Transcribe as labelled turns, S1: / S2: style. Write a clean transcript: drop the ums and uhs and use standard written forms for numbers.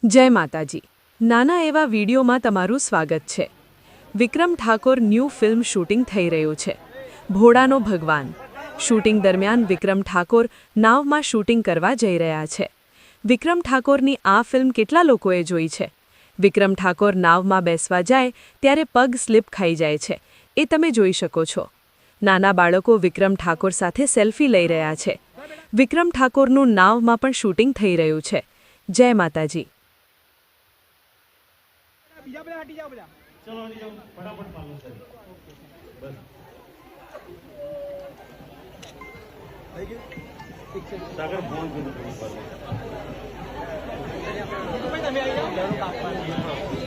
S1: જય માતાજી। નાના એવા વિડીયોમાં તમારું સ્વાગત છે। વિક્રમ ઠાકોર ન્યૂ ફિલ્મ શૂટિંગ થઈ રહ્યું છે। ભોળાનો ભગવાન શૂટિંગ દરમિયાન વિક્રમ ઠાકોર નાવમાં શૂટિંગ કરવા જઈ રહ્યા છે। વિક્રમ ઠાકોરની આ ફિલ્મ કેટલા લોકોએ જોઈ છે? વિક્રમ ઠાકોર નાવમાં બેસવા જાય ત્યારે પગ સ્લીપ ખાઈ જાય છે, એ તમે જોઈ શકો છો। નાના બાળકો વિક્રમ ઠાકોર સાથે સેલ્ફી લઈ રહ્યા છે। વિક્રમ ઠાકોરનું નાવમાં પણ શૂટિંગ થઈ રહ્યું છે। જય માતાજી।
S2: બીજા બધા હટી જાઓ બધા
S3: चलो हटी जाओ फटाफट पालो सर बस सागर फोन कर दो
S2: તમે આવી જાઓ